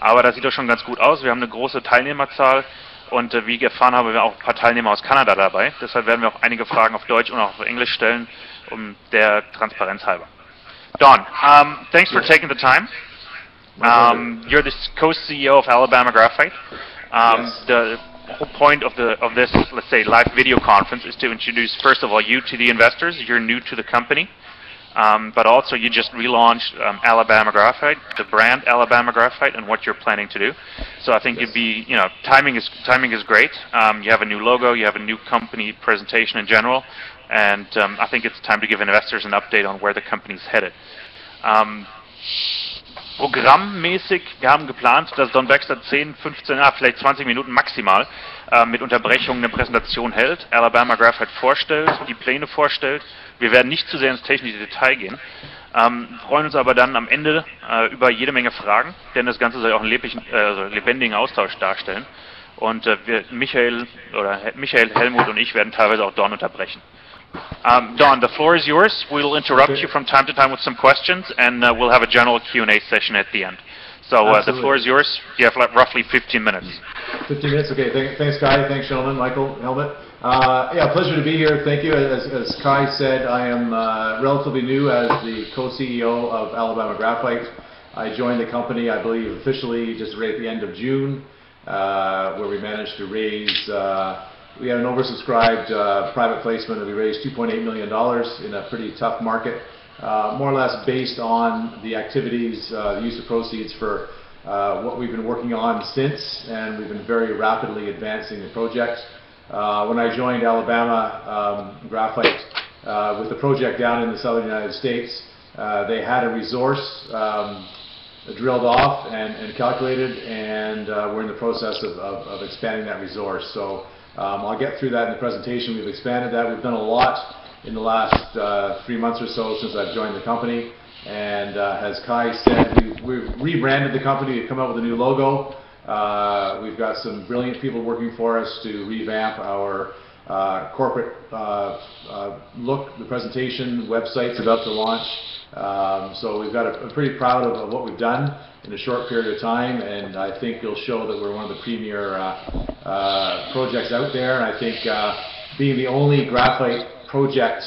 Aber das sieht doch schon ganz gut aus. Wir haben eine große Teilnehmerzahl und wie ich erfahren habe, wir haben auch ein paar Teilnehmer aus Kanada dabei. Deshalb werden wir auch einige Fragen auf Deutsch und auch auf Englisch stellen, um der Transparenz halber. Don, thanks for taking the time. You're the co-CEO of Alabama Graphite. Yes. The whole point of this, let's say, live video conference is to introduce, first of all, you to the investors. You're new to the company, but also you just relaunched Alabama Graphite, the brand Alabama Graphite, and what you're planning to do. So I think you'd be, timing is great. You have a new logo, you have a new company presentation in general, and I think it's time to give investors an update on where the company's headed. Programmmäßig, wir haben geplant, dass Don Baxter 10, 15, vielleicht 20 Minuten maximal mit Unterbrechungen eine Präsentation hält, Alabama Graphite vorstellt, die Pläne vorstellt. Wir werden nicht zu sehr ins technische Detail gehen, freuen uns aber dann am Ende über jede Menge Fragen, denn das Ganze soll ja auch einen lebendigen Austausch darstellen. Und Michael, Helmut und ich werden teilweise auch Don unterbrechen. Don, the floor is yours. We'll interrupt you from time to time with some questions, and we'll have a general Q&A session at the end. So the floor is yours. You have like roughly 15 minutes. 15 minutes, okay. Thanks, Kai. Thanks, gentlemen. Michael, Helmut. Yeah, pleasure to be here. Thank you. As Kai said, I am relatively new as the co-CEO of Alabama Graphite. I joined the company, I believe, officially just right at the end of June, where we managed to raise. We had an oversubscribed private placement and we raised $2.8 million in a pretty tough market, more or less based on the activities, the use of proceeds for what we've been working on since, and we've been very rapidly advancing the project. When I joined Alabama Graphite with the project down in the southern United States, they had a resource drilled off and calculated, and we're in the process of expanding that resource. So I'll get through that in the presentation. We've expanded that. We've done a lot in the last 3 months or so since I've joined the company. And as Kai said, we've rebranded the company. We've come out with a new logo. We've got some brilliant people working for us to revamp our corporate look. The presentation website's about to launch. So we've got I'm pretty proud of what we've done in a short period of time, and I think it'll show that we're one of the premier projects out there. And I think being the only graphite project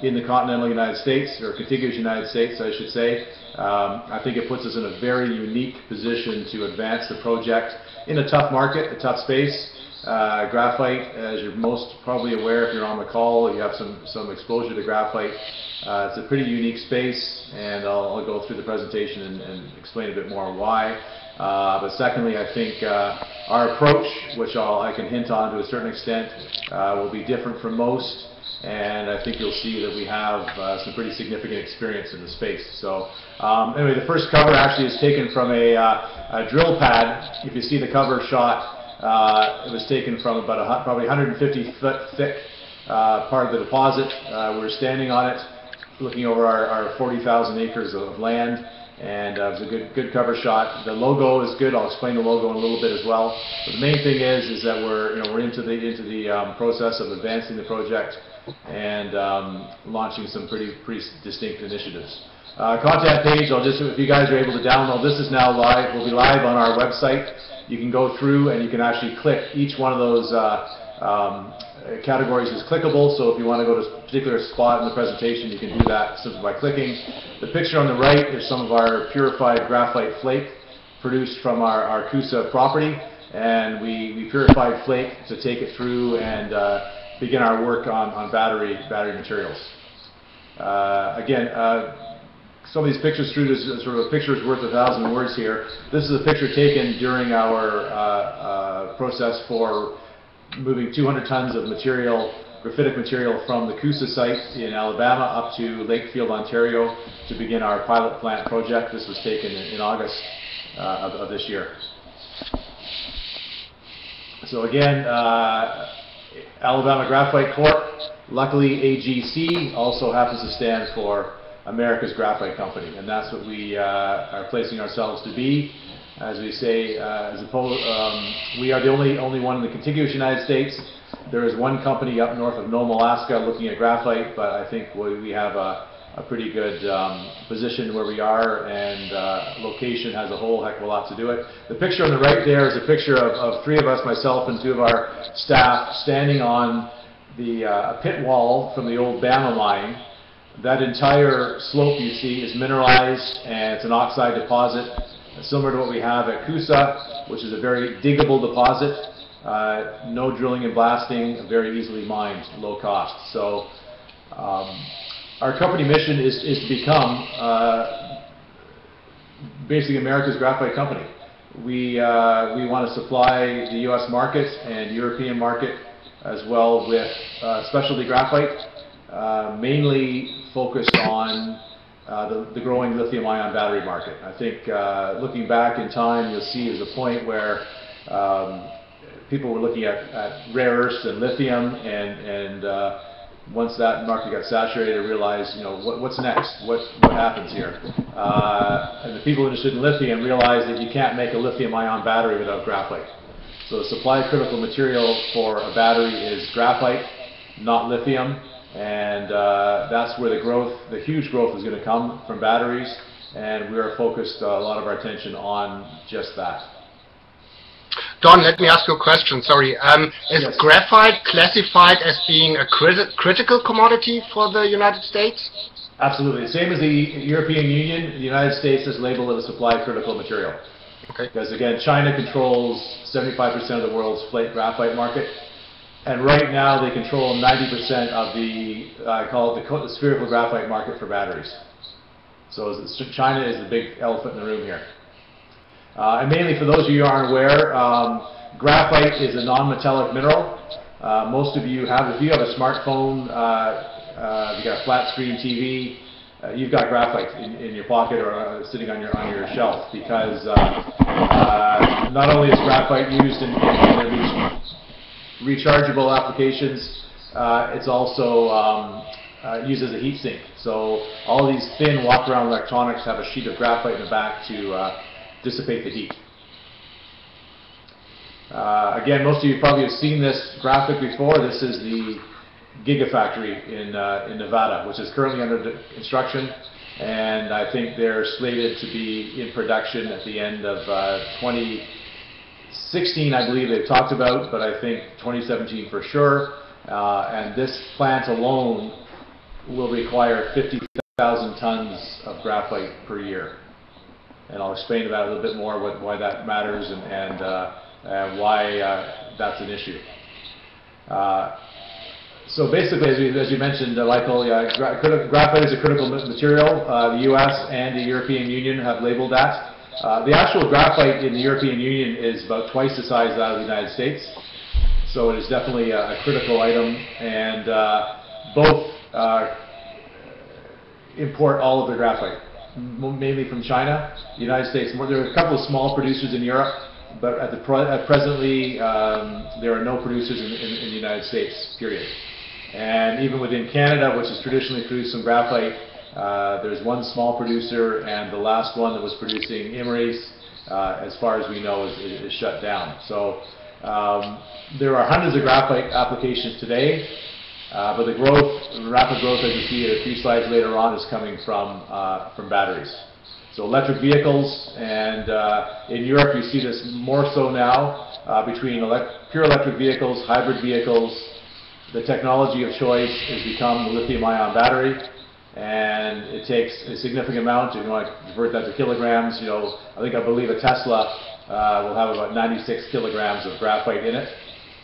in the continental United States, or contiguous United States, I should say, I think it puts us in a very unique position to advance the project in a tough market, a tough space. Graphite, as you're most probably aware if you're on the call, you have some exposure to graphite. It's a pretty unique space, and I'll go through the presentation and explain a bit more why. But secondly, I think our approach, which I can hint on to a certain extent, will be different from most, and I think you'll see that we have some pretty significant experience in the space. So anyway, the first cover actually is taken from a drill pad. If you see the cover shot, it was taken from about probably 150-foot thick part of the deposit. We're standing on it, looking over our 40,000 acres of land, and it was a good cover shot. The logo is good. I'll explain the logo in a little bit as well. But the main thing is that we're into the process of advancing the project and launching some pretty distinct initiatives. Contact page. If you guys are able to download, this is now live. We'll be live on our website. You can go through and you can actually click each one of those categories is clickable, so if you want to go to a particular spot in the presentation, you can do that simply by clicking. The picture on the right is some of our purified graphite flake produced from our Coosa property, and we purified flake to take it through and begin our work on battery materials. Again, some of these pictures through this sort of a picture's worth 1,000 words here. This is a picture taken during our process for moving 200 tons of material, graphitic material, from the Coosa site in Alabama up to Lakefield, Ontario, to begin our pilot plant project. This was taken in August of this year. So again, Alabama Graphite Corp. Luckily, AGC also happens to stand for America's Graphite Company, and that's what we are placing ourselves to be. As we say, we are the only one in the contiguous United States. There is one company up north of Nome, Alaska, looking at graphite, but I think we have a a pretty good position where we are, and location has a whole heck of a lot to do it. The picture on the right there is a picture of three of us, myself and two of our staff, standing on the pit wall from the old Bama mine. That entire slope you see is mineralized, and it's an oxide deposit, similar to what we have at Coosa, which is a very diggable deposit. No drilling and blasting, very easily mined, low cost. So our company mission is to become basically America's graphite company. We want to supply the U.S. market and European market as well with specialty graphite, mainly focused on the growing lithium-ion battery market. I think looking back in time, you'll see there's a point where people were looking at rare earths and lithium, and once that market got saturated, I realized, you know, what's next? What happens here? And the people interested in lithium realized that you can't make a lithium-ion battery without graphite. So the supply critical material for a battery is graphite, not lithium, and that's where the huge growth is going to come from batteries, and we are focused a lot of our attention on just that. Don, let me ask you a question, sorry. Is Yes. graphite classified as being a critical commodity for the United States? Absolutely. Same as the European Union, the United States has labeled it a supply critical material. Okay. Because again, China controls 75% of the world's flake graphite market, and right now they control 90% of the, I call it the spherical graphite market for batteries. So China is the big elephant in the room here. And mainly for those of you who aren't aware, graphite is a non-metallic mineral. Most of you have, if you have a smartphone, you've got a flat screen TV, you've got graphite in your pocket or sitting on your shelf, because not only is graphite used in rechargeable applications, it's also used as a heat sink. So all these thin walk-around electronics have a sheet of graphite in the back to dissipate the heat. Again, most of you probably have seen this graphic before. This is the Gigafactory in Nevada, which is currently under construction, and I think they're slated to be in production at the end of 2016, I believe they've talked about, but I think 2017 for sure. And this plant alone will require 50,000 tons of graphite per year. And I'll explain about it a little bit more, why that matters, and why that's an issue. So basically, as you mentioned, Michael, graphite is a critical material. The U.S. and the European Union have labeled that. The actual graphite in the European Union is about twice the size of that of the United States. So it is definitely a critical item, and both import all of their graphite, mainly from China. The United States, there are a couple of small producers in Europe, but presently there are no producers in the United States, period. And even within Canada, which has traditionally produced some graphite, there's one small producer, and the last one that was producing Imerys, as far as we know, is shut down. So there are hundreds of graphite applications today, but the rapid growth, as you see a few slides later on, is coming from batteries. So electric vehicles, and in Europe you see this more so now, between pure electric vehicles, hybrid vehicles. The technology of choice has become the lithium-ion battery, and it takes a significant amount. If you want to convert that to kilograms, you know, I believe a Tesla will have about 96 kilograms of graphite in it,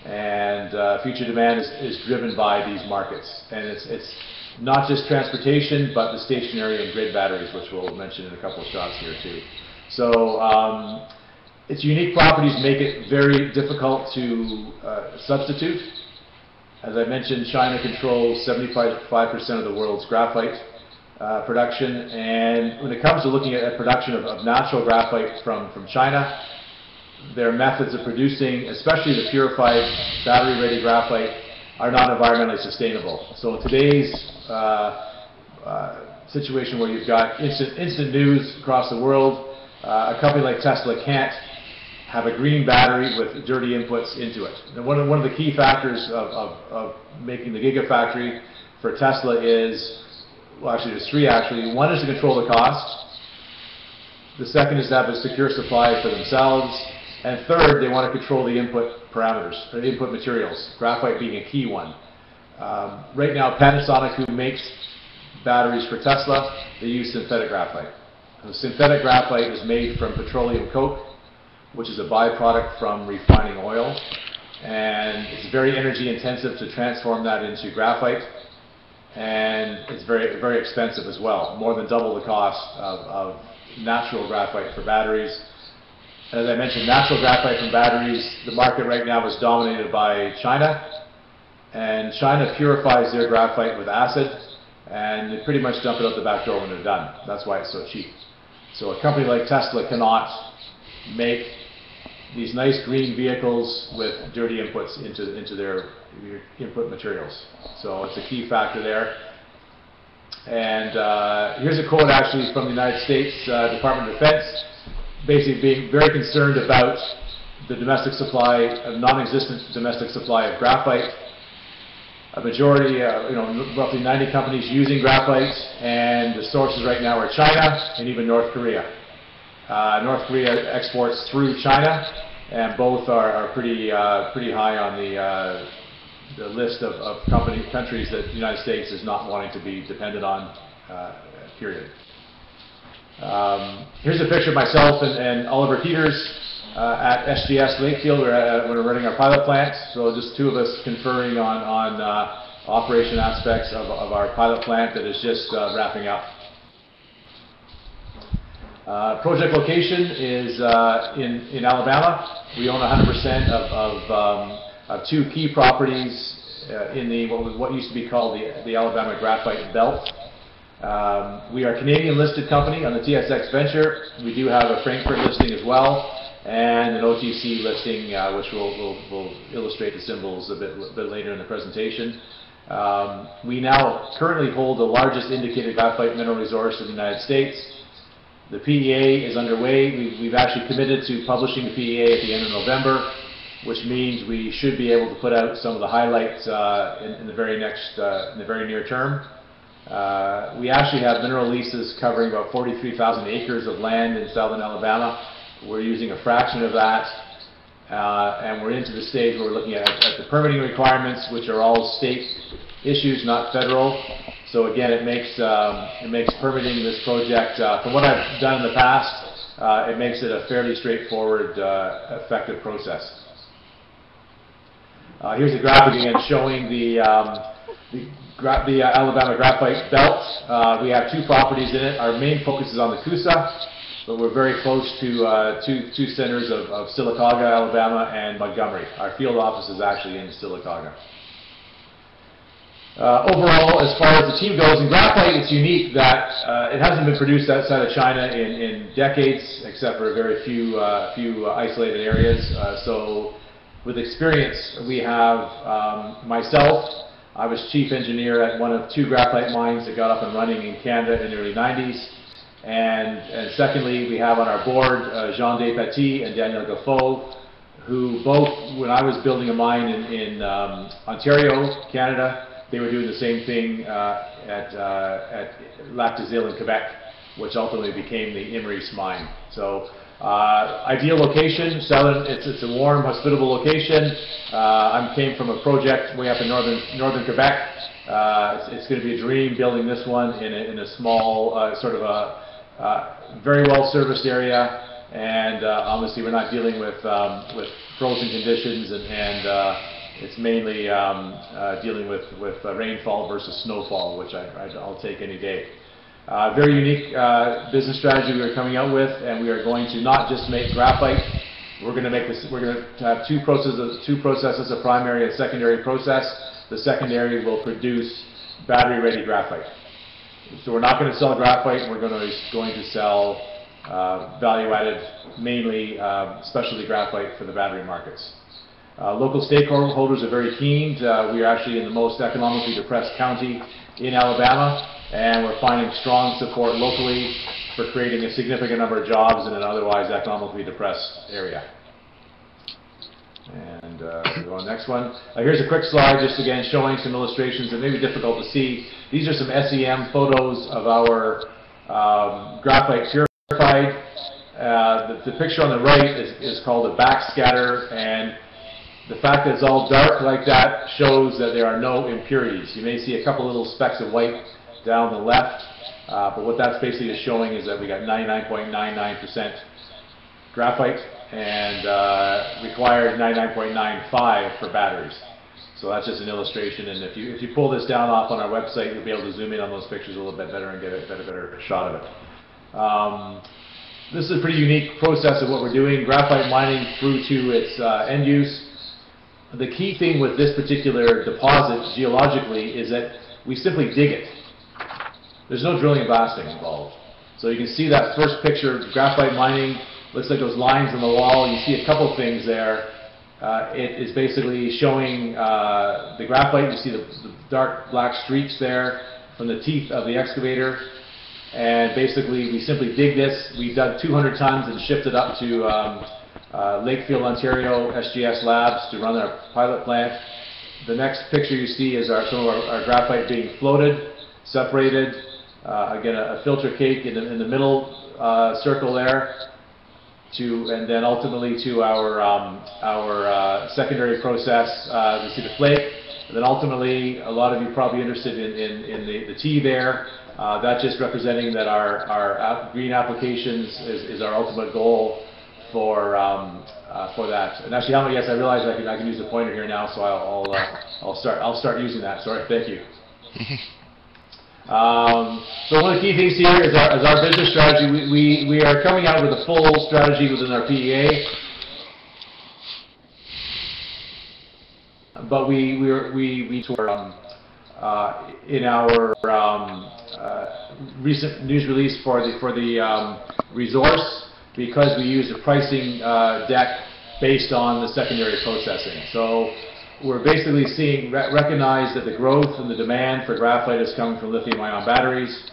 and future demand is driven by these markets. And it's not just transportation, but the stationary and grid batteries, which we'll mention in a couple of shots here too. So its unique properties make it very difficult to substitute. As I mentioned, China controls 75% of the world's graphite production, and when it comes to looking at production of natural graphite from China, their methods of producing, especially the purified battery-ready graphite, are not environmentally sustainable. So in today's situation where you've got instant news across the world, a company like Tesla can't have a green battery with dirty inputs into it. And one of the key factors of making the Gigafactory for Tesla is well, actually there's three actually. One is to control the cost. The second is to have a secure supply for themselves. And third, they want to control the input parameters, or the input materials, graphite being a key one. Right now, Panasonic, who makes batteries for Tesla, they use synthetic graphite. The synthetic graphite is made from petroleum coke, which is a byproduct from refining oil. And it's very energy intensive to transform that into graphite. And it's very, very expensive as well, more than double the cost of natural graphite for batteries. As I mentioned, natural graphite from batteries, the market right now is dominated by China. And China purifies their graphite with acid, and they pretty much dump it out the back door when they're done. That's why it's so cheap. So a company like Tesla cannot make these nice green vehicles with dirty inputs into their input materials. So it's a key factor there. And here's a quote actually from the United States Department of Defense, basically being very concerned about the domestic supply, a non-existent domestic supply of graphite. A majority, roughly 90 companies using graphite, and the sources right now are China and even North Korea. North Korea exports through China, and both are pretty high on the list of countries that the United States is not wanting to be dependent on, period. Here's a picture of myself and Oliver Peters at SGS Lakefield. We're running our pilot plant, so just two of us conferring on operation aspects of our pilot plant that is just wrapping up. Project location is in Alabama. We own 100% of two key properties in the what used to be called the Alabama Graphite Belt. We are a Canadian listed company on the TSX Venture. We do have a Frankfurt listing as well, and an OTC listing, which we'll illustrate the symbols a bit later in the presentation. We now currently hold the largest indicated graphite mineral resource in the United States. The PEA is underway. We've actually committed to publishing the PEA at the end of November, which means we should be able to put out some of the highlights in the very near term. We actually have mineral leases covering about 43,000 acres of land in southern Alabama. We're using a fraction of that, and we're into the stage where we're looking at the permitting requirements, which are all state issues, not federal. So again, it makes permitting this project, from what I've done in the past, it makes it a fairly straightforward, effective process. Here's a graphic again showing the Alabama Graphite Belt. We have two properties in it. Our main focus is on the Coosa, but we're very close to two centers of Sylacauga, Alabama, and Montgomery. Our field office is actually in Sylacauga. Overall, as far as the team goes, in graphite, it's unique that it hasn't been produced outside of China in decades, except for a very few isolated areas. So, with experience, we have myself. I was chief engineer at one of two graphite mines that got up and running in Canada in the early 90s. And secondly, we have on our board Jean Despatie and Daniel Gaffot, who both, when I was building a mine in Ontario, Canada, they were doing the same thing at Lac des Îles in Quebec, which ultimately became the Imeris mine. So ideal location, it's a warm, hospitable location. I came from a project way up in northern Quebec. It's going to be a dream building this one in a small, sort of a very well serviced area, and obviously we're not dealing with frozen conditions, and it's mainly dealing with rainfall versus snowfall, which I'll take any day. Very unique business strategy we are coming out with, and we are going to not just make graphite. We're going to make this. We're going to have two processes, a primary and secondary process. The secondary will produce battery-ready graphite. So we're not going to sell graphite. We're going to sell value-added, mainly specialty graphite for the battery markets. Local stakeholders are very keen. We are actually in the most economically depressed county in Alabama, and we're finding strong support locally for creating a significant number of jobs in an otherwise economically depressed area. And And we'll go on the next one. Here's a quick slide, just again showing some illustrations that may be difficult to see. These are some SEM photos of our graphite purified. The picture on the right is called a backscatter, and the fact that it's all dark like that shows that there are no impurities. You may see a couple little specks of white down the left, but what that's basically showing is that we got 99.99% graphite and required 99.95 for batteries. So that's just an illustration, and if you pull this down off on our website, you'll be able to zoom in on those pictures a little bit better and get a better shot of it. This is a pretty unique process of what we're doing, graphite mining through to its end use. The key thing with this particular deposit geologically is that we simply dig it. There's no drilling and blasting involved. So you can see that first picture, graphite mining, looks like those lines on the wall. You see a couple things there. It is basically showing the graphite. You see the dark black streaks there from the teeth of the excavator. And basically we simply dig this. We dug 200 tons and shipped it up to Lakefield, Ontario, SGS Labs to run our pilot plant. The next picture you see is some of our graphite being floated, separated. Again, a filter cake in the middle circle there, and then ultimately to our secondary process. You see the flake, and then ultimately, a lot of you probably interested in the tea there. That's just representing that our green applications is our ultimate goal for that. And actually, yes, I realize I can use the pointer here now, so I'll start using that. Sorry, thank you. So one of the key things here is our business strategy. We are coming out with a full strategy within our PEA, but we in our recent news release for the resource, because we use a pricing deck based on the secondary processing. So we're basically recognize that the growth and the demand for graphite is coming from lithium-ion batteries.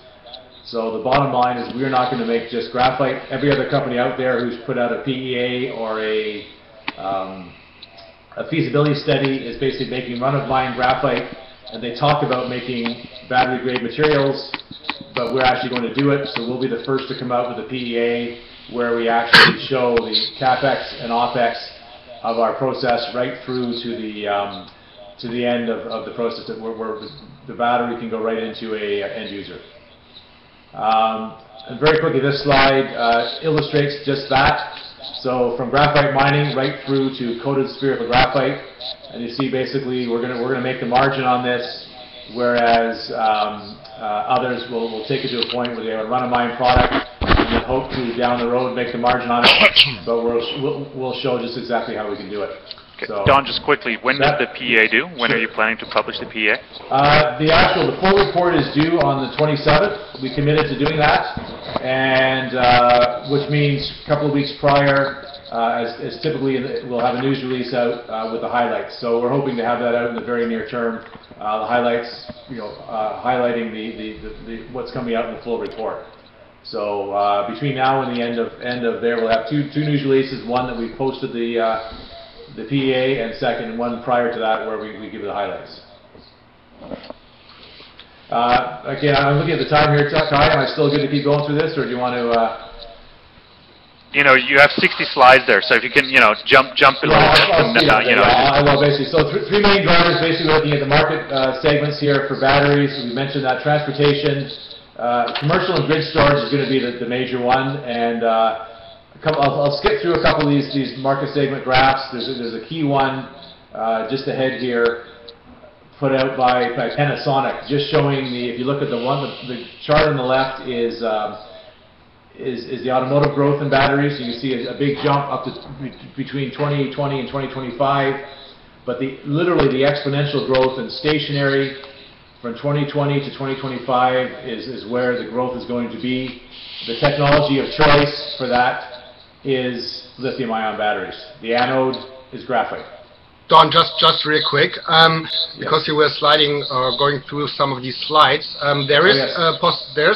So the bottom line is we're not going to make just graphite. Every other company out there who's put out a PEA or a feasibility study is basically making run-of-mine graphite, and they talk about making battery-grade materials, but we're actually going to do it. So we'll be the first to come out with a PEA where we actually show the CapEx and OpEx of our process right through to the end of the process, where the battery can go right into a end user. And very quickly, this slide illustrates just that. So from graphite mining right through to coated spherical graphite, and you see basically we're gonna make the margin on this, whereas others will take it to a point where they have a run-of-mine product and then hope to down the road make the margin on it. But we'll show just exactly how we can do it. Okay. So, Don, just quickly, when does the PEA due? When are you planning to publish the PEA? The full report is due on the 27th. We committed to doing that, and which means a couple of weeks prior, as typically we'll have a news release out with the highlights. So we're hoping to have that out in the very near term. The highlights, highlighting the what's coming out in the full report. So between now and the end of there, we'll have two news releases. One that we posted the PEA, and second, one prior to that where we give the highlights. Again, I'm looking at the time here, Kai. Am I still good to keep going through this, or do you want to? You have 60 slides there, so if you can, jump a little bit. I will basically. So three main drivers, basically looking at the market segments here for batteries. We mentioned that transportation, commercial and grid storage is going to be the major one, and I'll skip through a couple of these market segment graphs. There's a key one just ahead here, put out by Panasonic, just showing if you look at the chart on the left is the automotive growth in batteries. You can see a big jump up to between 2020 and 2025, but literally the exponential growth in stationary from 2020 to 2025 is where the growth is going to be. The technology of choice for that is lithium-ion batteries. The anode is graphite. Don, just real quick, because you were sliding or going through some of these slides, there is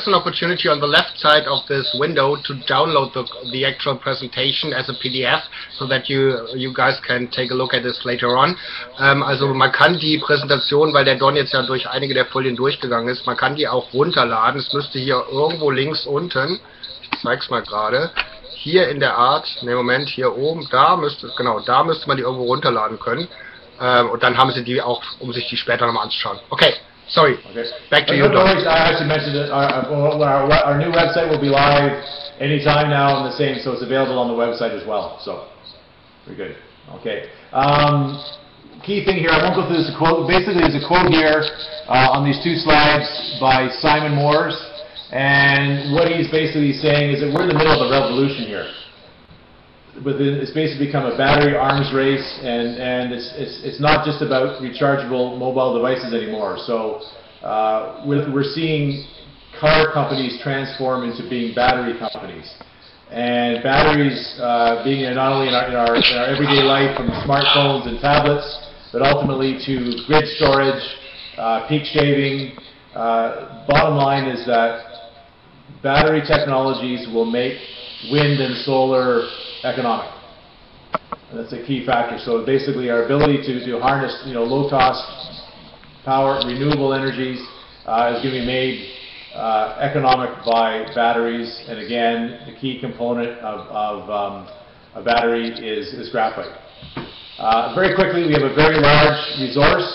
an opportunity on the left side of this window to download the actual presentation as a PDF, so that you guys can take a look at this later on. Also man kann die Präsentation, weil der Don jetzt ja durch einige der Folien durchgegangen ist, man kann die auch runterladen. Es müsste hier irgendwo links unten, ich zeig's mal gerade, hier in der Art, ne Moment, hier oben, da müsste man die irgendwo runterladen können. Und dann haben Sie die auch, um sich die später nochmal anzuschauen. Okay, sorry. Okay. Back to you, Don. I actually mentioned that our new website will be live anytime now and the same, so it's available on the website as well. So, very good. Okay. Key thing here, I won't go through this quote. Basically, there's a quote here on these two slides by Simon Moores. And what he's basically saying is that we're in the middle of a revolution here. It's basically become a battery arms race, and it's not just about rechargeable mobile devices anymore. So we're seeing car companies transform into being battery companies. And batteries being not only in our everyday life, from smartphones and tablets, but ultimately to grid storage, peak shaving. Bottom line is that battery technologies will make wind and solar economic. And that's a key factor. So basically our ability to harness low-cost power, renewable energies is going to be made economic by batteries. And again, the key component of a battery is graphite. Very quickly, we have a very large resource.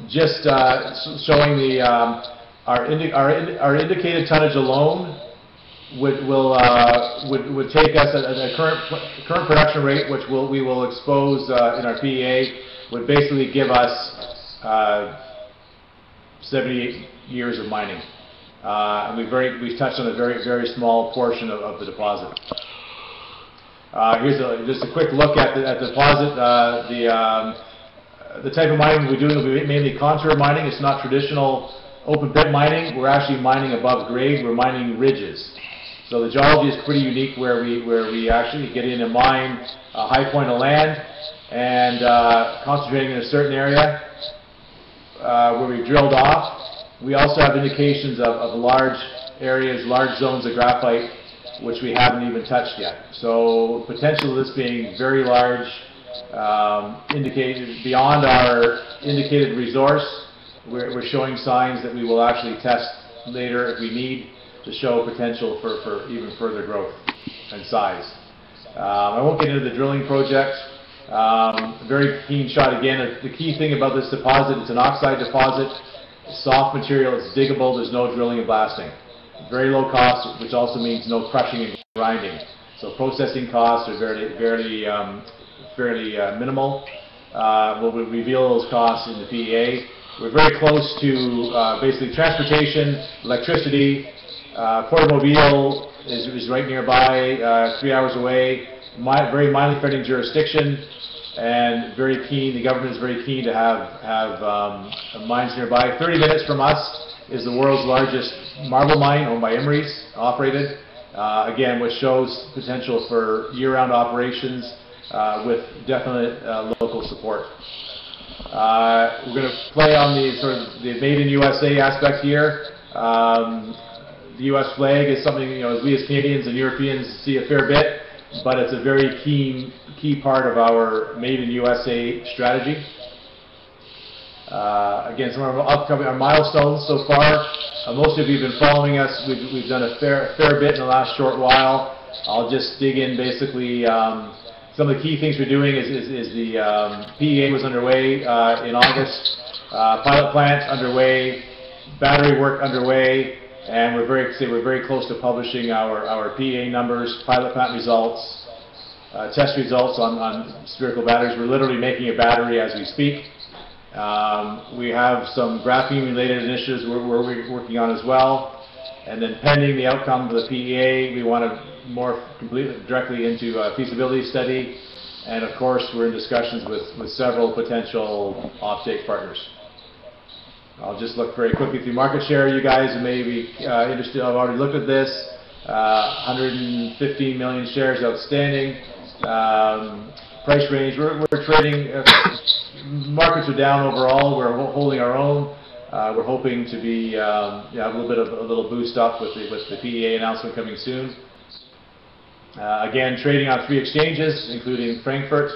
Just showing the our indicated tonnage alone would take us at a current production rate, which we will expose in our PEA, would basically give us 78 years of mining. And we've touched on a very small portion of the deposit. Here's just a quick look at the deposit. The type of mining we do will be mainly contour mining. It's not traditional open pit mining. We're actually mining above grade. We're mining ridges. So the geology is pretty unique, where we actually get in and mine a high point of land and concentrating in a certain area where we've drilled off. We also have indications of large areas, large zones of graphite, which we haven't even touched yet. So potential of this being very large, indicated beyond our indicated resource. We're showing signs that we will actually test later if we need to show potential for even further growth and size. I won't get into the drilling project. Very keen shot again. The key thing about this deposit, it's an oxide deposit, soft material, it's diggable, there's no drilling and blasting. Very low cost, which also means no crushing and grinding. So processing costs are fairly minimal. We'll reveal those costs in the PEA. We're very close to basically transportation, electricity. Portomobile is right nearby, 3 hours away. Very mildly friendly jurisdiction, and very keen. The government is very keen to have mines nearby. 30 minutes from us is the world's largest marble mine, owned by Emery's, operated. Again, which shows potential for year-round operations with definite local support. We're going to play on the Made in USA aspect here. The U.S. flag is something we as Canadians and Europeans see a fair bit, but it's a very key part of our Made in USA strategy. Again, some of our milestones so far. Most of you have been following us. We've done a fair bit in the last short while. I'll just dig in basically. Some of the key things we're doing is the PEA was underway in August. Pilot plant underway, battery work underway, and we're very close to publishing our PEA numbers, pilot plant results, test results on spherical batteries. We're literally making a battery as we speak. We have some graphene-related initiatives we're working on as well. And then pending the outcome of the PEA, we want to more completely directly into a feasibility study. And of course, we're in discussions with several potential offtake partners. I'll just look very quickly through market share. You guys may be interested. I've already looked at this. 115 million shares outstanding. Price range, we're trading, markets are down overall, we're holding our own. We're hoping to be, have a little boost up with the PEA announcement coming soon. Again, trading on 3 exchanges, including Frankfurt.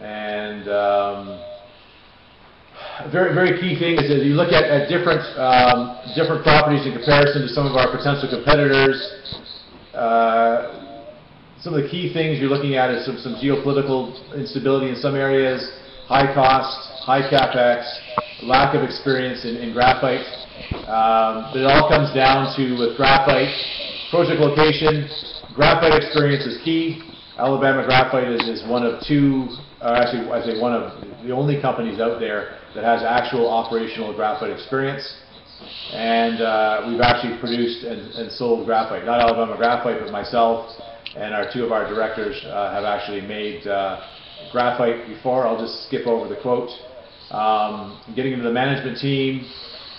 And very key thing is that you look at different properties in comparison to some of our potential competitors. Some of the key things you're looking at is some geopolitical instability in some areas, high cost, high capex, lack of experience in graphite. But it all comes down to, with graphite, project location. Graphite experience is key. Alabama Graphite is one of 2, actually I say one of the only companies out there that has actual operational graphite experience. And we've actually produced and sold graphite. Not Alabama Graphite, but myself and 2 of our directors have actually made graphite before. I'll just skip over the quote. Getting into the management team.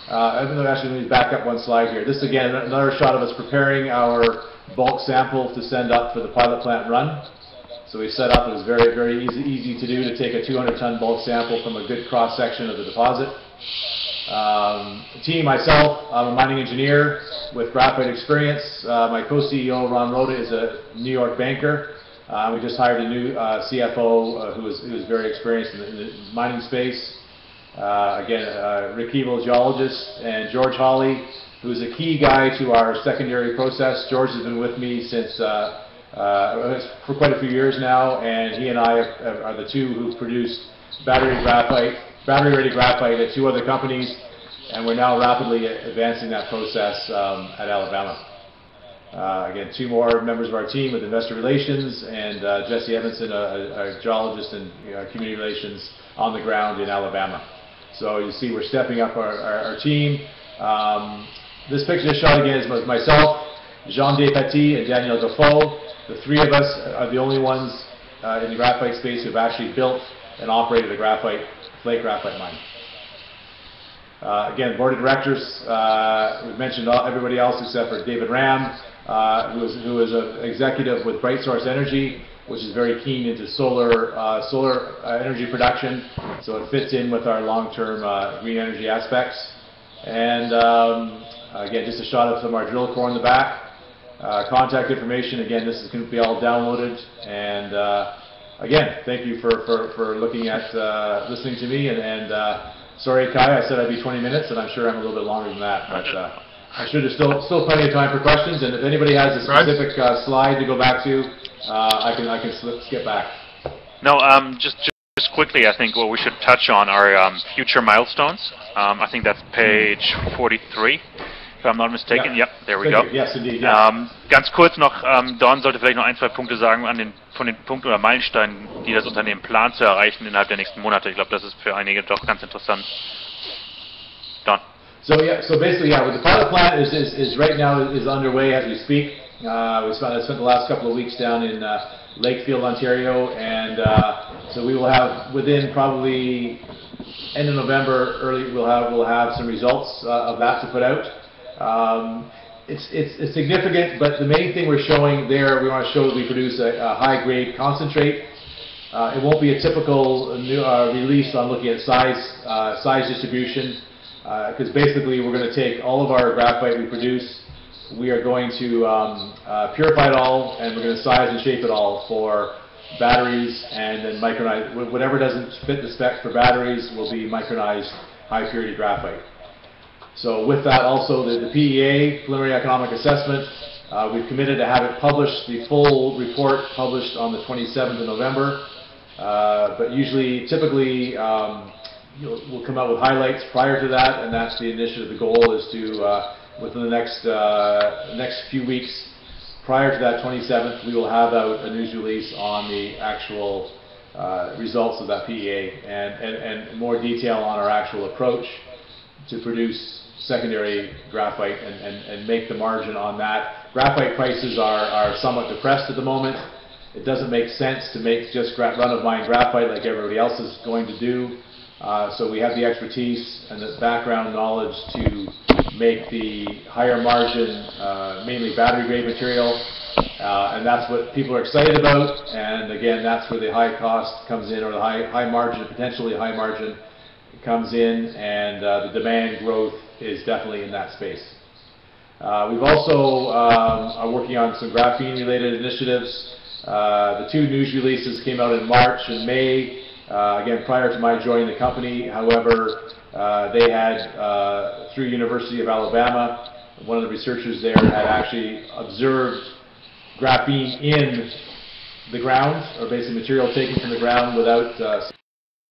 Actually, let me back up one slide here. This again, another shot of us preparing our bulk sample to send up for the pilot plant run. So we set up, it was very easy to do, to take a 200-ton bulk sample from a good cross-section of the deposit. Team, myself, I'm a mining engineer with graphite experience. My co-CEO, Ron Rhoda, is a New York banker. We just hired a new CFO who is very experienced in the mining space. Again, Rick Keeble, geologist, and George Hawley, who is a key guy to our secondary process. George has been with me since for quite a few years now, and he and I are the 2 who produced battery-ready graphite at 2 other companies, and we're now rapidly advancing that process at Alabama. Again, 2 more members of our team with investor relations, and Jesse Evanson, a geologist and community relations on the ground in Alabama. So you see we're stepping up our team. This picture is shot again is myself, Jean Despatie, and Daniel Defoe. The 3 of us are the only ones in the graphite space who have actually built and operated a flake graphite mine. Again, board of directors, we've mentioned everybody else except for David Ram, who is an executive with Bright Source Energy, which is very keen into solar energy production, so it fits in with our long-term green energy aspects. And again, just a shot of some of our drill core in the back. Contact information, again, this is going to be all downloaded. And again, thank you for looking at, listening to me. And sorry, Kai, I said I'd be 20 minutes, and I'm sure I'm a little bit longer than that. But I'm sure there's still plenty of time for questions. And if anybody has a specific slide to go back to, I can skip back. No, just quickly, I think what we should touch on are future milestones. I think that's page 43. If I'm not mistaken. Ja, there we go. Yes, indeed. Yeah. Ganz kurz noch, Don sollte vielleicht noch 1, 2 Punkte sagen von den Punkten oder Meilensteinen, die das Unternehmen plant zu erreichen innerhalb der nächsten Monate. Ich glaube, das ist für einige doch ganz interessant. Don. So basically, the pilot plant is right now is underway as we speak. I spent the last couple of weeks down in Lakefield, Ontario, and so we will have, within probably end of November, we'll have some results of that to put out. It's significant, but the main thing we're showing there, we want to show that we produce a high-grade concentrate. It won't be a typical release on looking at size distribution, because basically we're going to take all of our graphite we produce, we are going to purify it all, and we're going to size and shape it all for batteries, and then micronize. Whatever doesn't fit the spec for batteries will be micronized high-purity graphite. So with that, also the PEA, preliminary economic assessment, we've committed to have it published, the full report published on the 27th of November. But typically, we'll come out with highlights prior to that, and that's the initiative. The goal is to, within the next few weeks, prior to that 27th, we will have out a news release on the actual results of that PEA and more detail on our actual approach to produce secondary graphite and make the margin on that. Graphite prices are somewhat depressed at the moment. It doesn't make sense to make just run-of-mine graphite like everybody else is going to do. So we have the expertise and the background knowledge to make the higher margin, mainly battery-grade material. And that's what people are excited about, and again, that's where the high cost comes in, or the high margin, potentially high margin comes in, and the demand growth is definitely in that space. We've also are working on some graphene-related initiatives. The two news releases came out in March and May, again, prior to my joining the company. However, they had, through University of Alabama, one of the researchers there had actually observed graphene in the ground, or basically material taken from the ground without,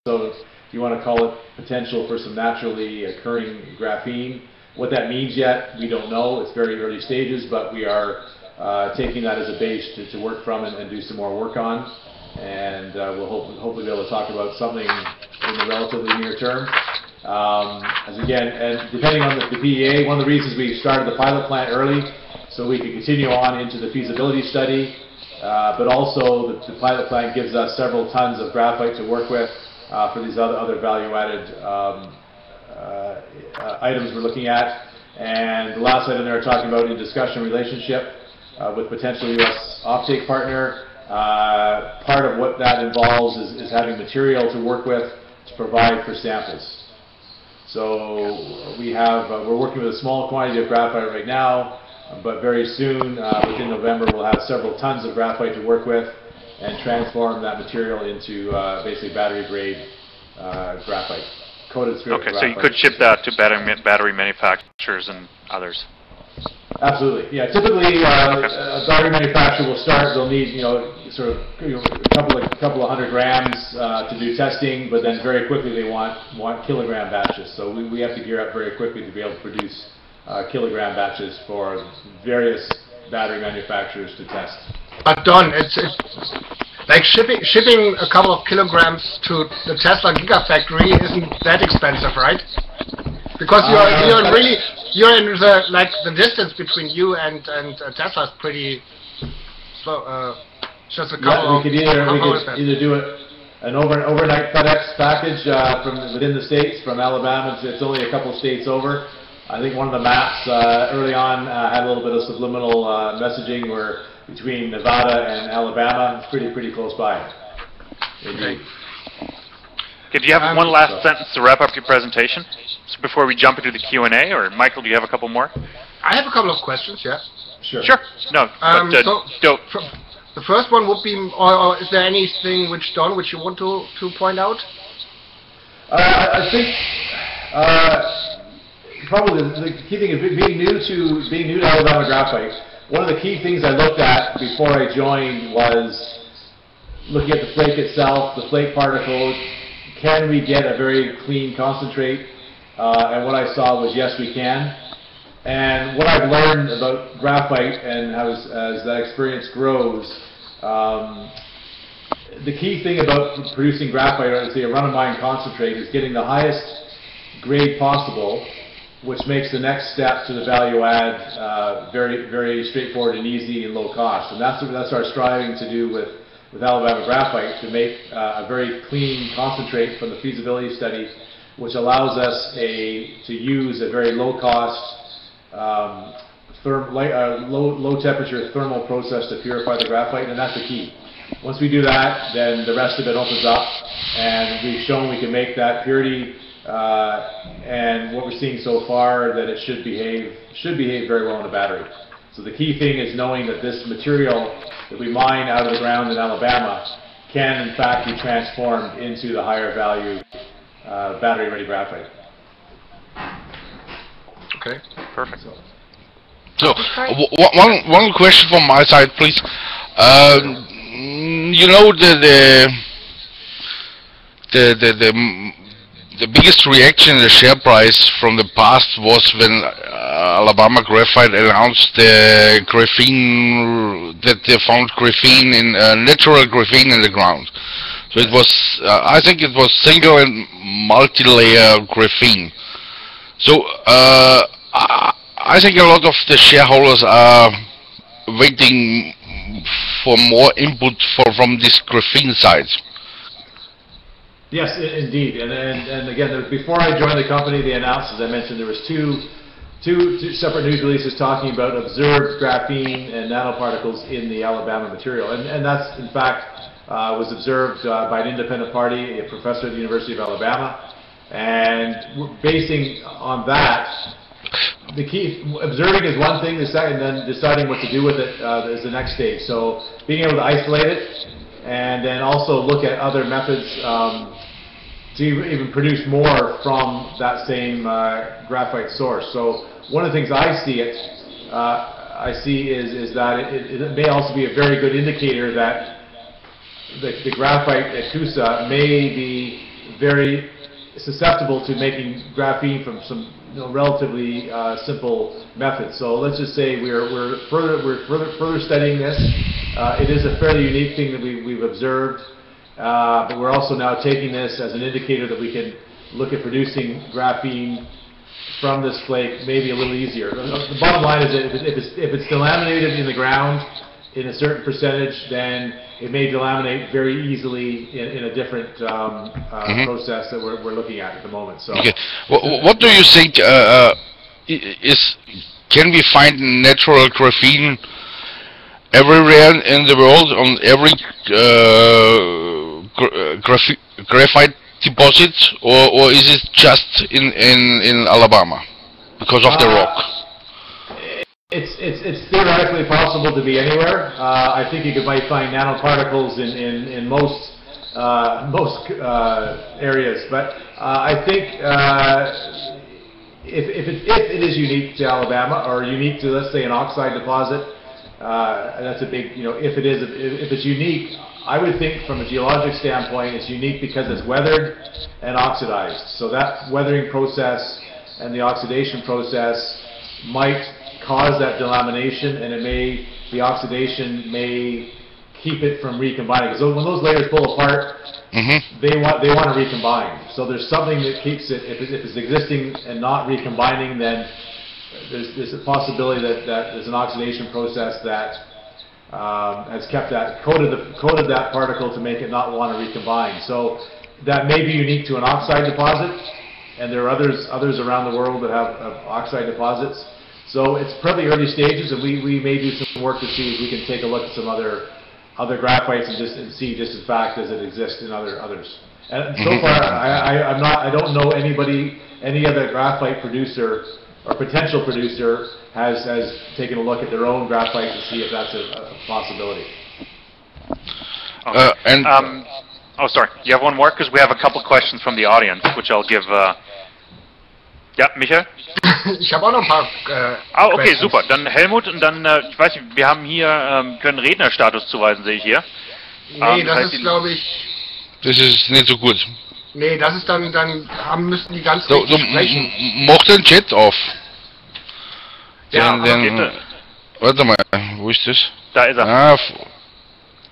so if you want to call it potential for some naturally occurring graphene. What that means yet, we don't know. It's very early stages, but we are taking that as a base to work from and do some more work on. And we'll hopefully be able to talk about something in the relatively near term. As again, and depending on the PEA, one of the reasons we started the pilot plant early, so we could continue on into the feasibility study, but also the pilot plant gives us several tons of graphite to work with for these other value-added items we're looking at. And the last item there, talking about in discussion relationship with potential U.S. offtake partner. Part of what that involves is having material to work with to provide for samples. So we have, we're working with a small quantity of graphite right now, but very soon, within November, we'll have several tons of graphite to work with and transform that material into basically battery-grade graphite, coated strip graphite. So you could ship that to battery manufacturers and others. Absolutely, yeah. Typically, a battery manufacturer will start. They'll need, sort of, a couple of 100 grams to do testing, but then very quickly they want kilogram batches. So we have to gear up very quickly to be able to produce kilogram batches for various battery manufacturers to test. But Don, it's like shipping a couple of kilograms to the Tesla Gigafactory isn't that expensive, right? Because you're in the distance between you and Tesla is pretty slow. Just a couple we could either do an overnight FedEx package from within the states, from Alabama. It's only a couple of states over. I think one of the maps early on had a little bit of subliminal messaging where between Nevada and Alabama, it's pretty close by. Okay, do you have one last sentence to wrap up your presentation before we jump into the Q&A, or Michael, do you have a couple more? I have a couple of questions, yeah. Sure. No, the first one would be, or is there anything which you want to point out? I think probably the key thing is being new to Alabama Graphite. One of the key things I looked at before I joined was looking at the flake itself, the flake particles. Can we get a very clean concentrate? And what I saw was yes, we can. And what I've learned about graphite, and as that experience grows, the key thing about producing graphite, or say a run-of-mine concentrate, is getting the highest grade possible, which makes the next step to the value add very, very straightforward and easy and low cost. And that's our striving to do with Alabama Graphite, to make a very clean concentrate from the feasibility study, which allows us to use a very low cost, low temperature thermal process to purify the graphite, and that's the key. Once we do that, then the rest of it opens up, and we've shown we can make that purity, and what we're seeing so far, that it should behave very well in a battery. So the key thing is knowing that this material that we mine out of the ground in Alabama can in fact be transformed into the higher value battery ready graphite. Okay, perfect. So one question from my side, please. The biggest reaction in the share price from the past was when Alabama Graphite announced the graphene, that they found graphene in natural graphene in the ground. So it was, I think it was single and multi-layer graphene. So I think a lot of the shareholders are waiting for more input from this graphene side. Yes, indeed, and again, before I joined the company, they announced, as I mentioned, there was two two separate news releases talking about observed graphene and nanoparticles in the Alabama material, and that's in fact was observed by an independent party, a professor at the University of Alabama, and we're basing on that. The key, observing is one thing, and then deciding what to do with it is the next stage. So being able to isolate it, and then also look at other methods to even produce more from that same graphite source. So one of the things I see is that it may also be a very good indicator that the graphite at Coosa may be very susceptible to making graphene from some relatively simple methods. So let's just say we're further studying this. It is a fairly unique thing that we've observed, but we're also now taking this as an indicator that we can look at producing graphene from this flake maybe a little easier. The bottom line is that if it's delaminated in the ground in a certain percentage, then it may delaminate very easily in a different process that we're looking at the moment. So, okay. What do you think can we find natural graphene everywhere in the world on every graphite deposit, or is it just in Alabama because of the rock? It's theoretically possible to be anywhere. I think you might find nanoparticles in most areas, but I think if it is unique to Alabama or unique to, let's say, an oxide deposit, that's a big, if it's unique, I would think from a geologic standpoint it's unique because it's weathered and oxidized. So that weathering process and the oxidation process might cause that delamination, and the oxidation may keep it from recombining. Because when those layers pull apart, they want to recombine. So there's something that keeps it. If it's existing and not recombining, then there's a possibility that there's an oxidation process that has kept that coated that particle to make it not want to recombine. So that may be unique to an oxide deposit, and there are others around the world that have oxide deposits. So it's probably early stages, and we may do some work to see if we can take a look at some other graphites and see just as fact as it exists in others. And so far, I don't know any other graphite producer or potential producer has taken a look at their own graphite to see if that's a possibility. Okay. Oh, sorry. You have one more? Because we have a couple questions from the audience, which I'll give... Ja, Michael? Ich habe auch noch ein paar okay, questions. Super. Dann Helmut und dann, ich weiß nicht, wir haben hier, können Rednerstatus zuweisen, sehe ich hier. Nee, das ist, glaube ich... Das ist nicht so gut. Nee, das ist dann müssten die ganz richtig sprechen. Mach den Chat auf. Ja, warte mal, wo ist das? Da ist er. Ah,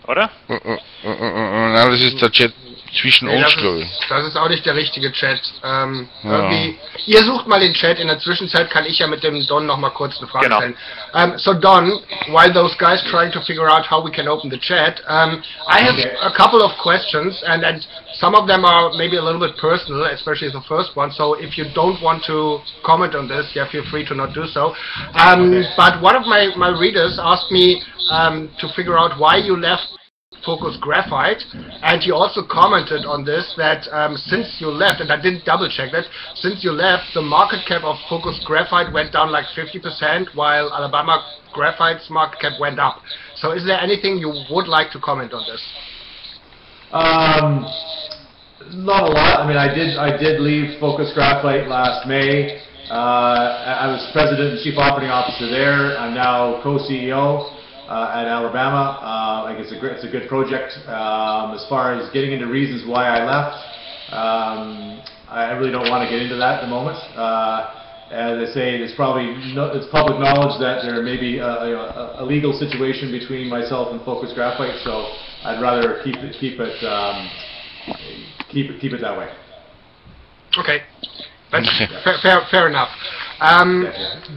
oder? Nein, das ist der Chat zwischen uns, glaube ich. Das ist auch nicht der richtige Chat. Irgendwie, ihr sucht mal den Chat, in der Zwischenzeit kann ich ja mit dem Don noch mal kurz eine Frage stellen. So Don, while those guys trying to figure out how we can open the chat, I have a couple of questions, and some of them are maybe a little bit personal, especially the first one, so if you don't want to comment on this, yeah, feel free to not do so. But one of my readers asked me to figure out why you left Focus Graphite, and he also commented on this that since you left, and I didn't double check that, since you left, the market cap of Focus Graphite went down like 50%, while Alabama Graphite's market cap went up. So is there anything you would like to comment on this? Not a lot. I mean, I did leave Focus Graphite last May. I was president and chief operating officer there. I'm now co-CEO. At Alabama. I think it's a good project. As far as getting into reasons why I left, I really don't want to get into that at the moment. As I say, it's public knowledge that there may be a legal situation between myself and Focus Graphite, so I'd rather keep it that way. Okay, that's fair enough.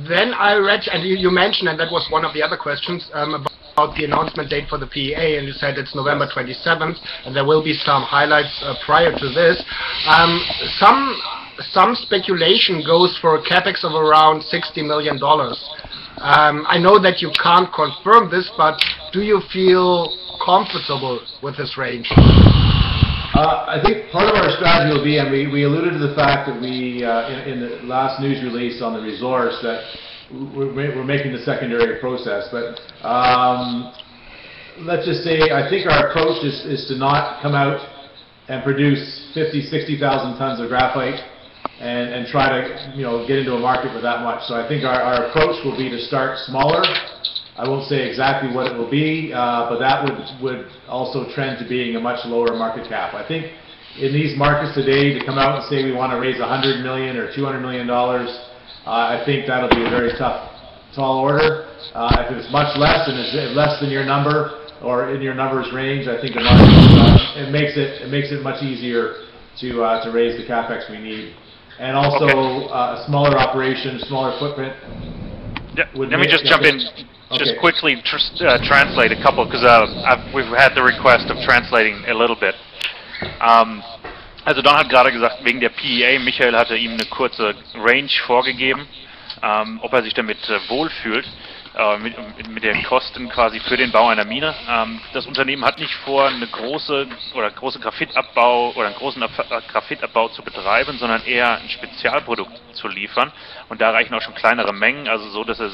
Then I read, and you mentioned, and that was one of the other questions, about the announcement date for the PEA, and you said it's November 27th, and there will be some highlights prior to this. Some some speculation goes for a capex of around $60 million. I know that you can't confirm this, but do you feel comfortable with this range? I think part of our strategy will be, and we alluded to the fact that we, in the last news release on the resource, that we're making the secondary process. But let's just say, I think our approach is to not come out and produce 60,000 tons of graphite and try to get into a market with that much. So I think our approach will be to start smaller. I won't say exactly what it will be, but that would also trend to being a much lower market cap. I think in these markets today, to come out and say we want to raise $100 million or $200 million, I think that'll be a very tall order. If it's much less and it's less than your number or in your numbers range, I think the market it makes it much easier to raise the capex we need. And also a smaller operation, smaller footprint. Yeah, let me just jump in. Just quickly translate a couple, because we've had the request of translating a little bit. Also Don hat gerade gesagt, wegen der PEA, Michael hatte ihm eine kurze Range vorgegeben, ob er sich damit wohlfühlt, mit den Kosten quasi für den Bau einer Mine. Das Unternehmen hat nicht vor, einen großen Graphitabbau zu betreiben, sondern eher ein Spezialprodukt zu liefern. Und da reichen auch schon kleinere Mengen, also so, dass er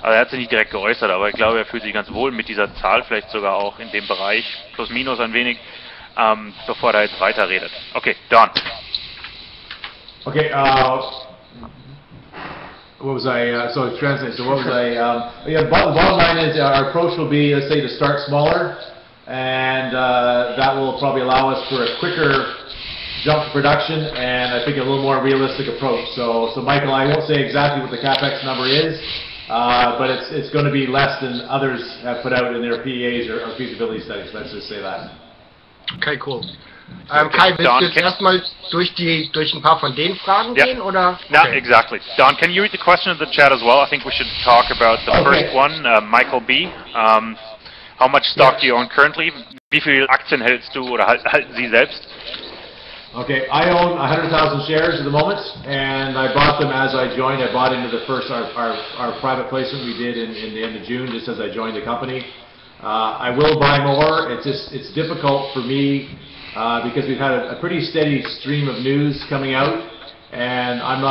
hat sich nicht direkt geäußert, aber ich glaube, er fühlt sich ganz wohl mit dieser Zahl, vielleicht sogar auch in dem Bereich, plus minus ein wenig, bevor er jetzt weiterredet. Okay, Don. Okay, what was I, so translate, so what was I, yeah, bottom line is our approach will be, let's say, to start smaller, and that will probably allow us for a quicker jump to production, and I think a little more realistic approach. So Michael, I won't say exactly what the capex number is, but it's going to be less than others have put out in their PEAs or feasibility studies, let's just say that. Okay, cool. Kai, willst du jetzt erstmal durch ein paar von den Fragen gehen, oder? Yeah, exactly. Don, can you read the question in the chat as well? I think we should talk about the first one, Michael B. How much stock do you own currently? Wie viel Aktien hältst du oder halten Sie selbst? Okay, I own 100,000 shares at the moment, and I bought them as I joined. I bought into the first, our private placement we did in the end of June, just as I joined the company. I will buy more. It's difficult for me because we've had a pretty steady stream of news coming out, and I'm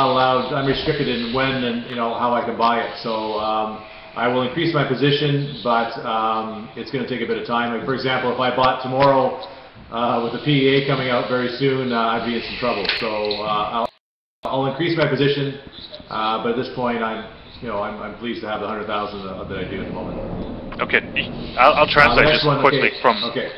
restricted in when and how I can buy it. So I will increase my position, but it's going to take a bit of time. Like, for example, if I bought tomorrow with the PEA coming out very soon, I'd be in some trouble. So I'll increase my position, but at this point, I'm pleased to have the 100,000 that I do at the moment. Okay, I'll translate just quickly from. Okay.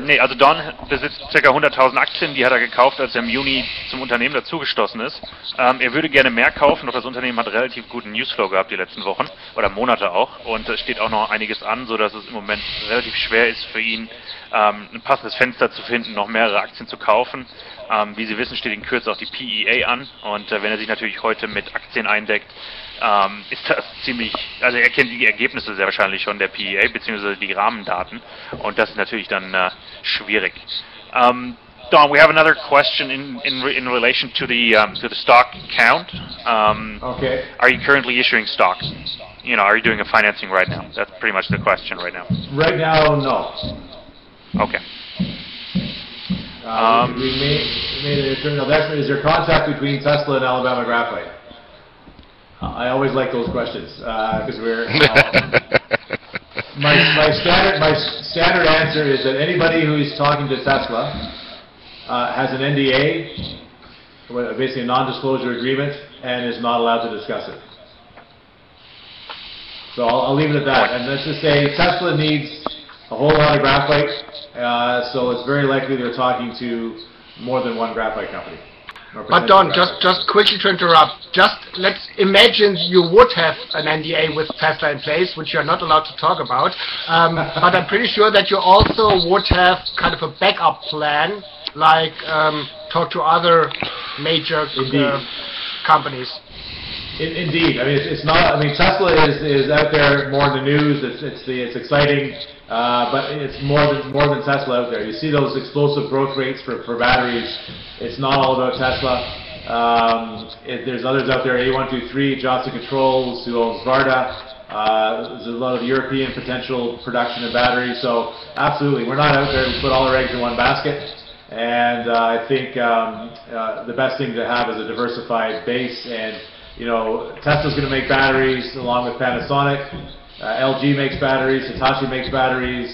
Nee, also Don besitzt ca. 100.000 Aktien, die hat er gekauft, als er im Juni zum Unternehmen dazugestoßen ist. Er würde gerne mehr kaufen, doch das Unternehmen hat relativ guten Newsflow gehabt die letzten Wochen oder Monate auch, und es steht auch noch einiges an, sodass es im Moment relativ schwer ist für ihn, ein passendes Fenster zu finden, noch mehrere Aktien zu kaufen. Wie Sie wissen, steht in Kürze auch die PEA an, und wenn er sich natürlich heute mit Aktien eindeckt, ist das ziemlich, also er kennt die Ergebnisse sehr wahrscheinlich schon der PEA bzw. die Rahmendaten, und das ist natürlich dann schwierig. Don, we have another question in relation to the stock count. Okay. Are you currently issuing stock? Are you doing a financing right now? That's pretty much the question right now. Right now, no. Okay. Is there contact between Tesla and Alabama Graphite? I always like those questions because we're. My standard answer is that anybody who is talking to Tesla has an NDA, basically a non-disclosure agreement, and is not allowed to discuss it. So I'll leave it at that. And let's just say Tesla needs a whole lot of graphite, so it's very likely they're talking to more than one graphite company. But Don, just quickly to interrupt, let's imagine you would have an NDA with Tesla in place, which you're not allowed to talk about, but I'm pretty sure that you also would have kind of a backup plan, like talk to other major companies. Indeed, I mean it's not. I mean Tesla is out there more in the news. It's exciting. but it's more than Tesla out there. You see those explosive growth rates for batteries. It's not all about Tesla. There's others out there, A123, Johnson Controls, who owns Varda. There's a lot of European potential production of batteries. So absolutely, we're not out there to put all our eggs in one basket. And I think the best thing to have is a diversified base. And you know, Tesla's going to make batteries along with Panasonic. LG makes batteries. Hitachi makes batteries.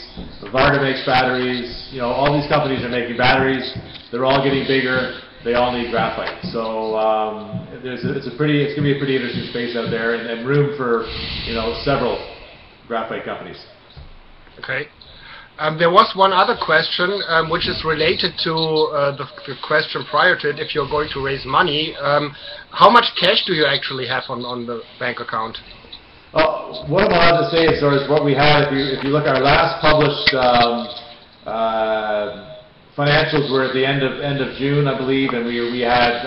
Varda makes batteries. You know, all these companies are making batteries. They're all getting bigger. They all need graphite. So it's going to be a pretty interesting space out there, and room for, you know, several graphite companies. Okay. There was one other question which is related to the question prior to it. If you're going to raise money, how much cash do you actually have on the bank account? What I'm allowed to say is what we had. If you look at our last published financials were at the end of June, I believe, and we had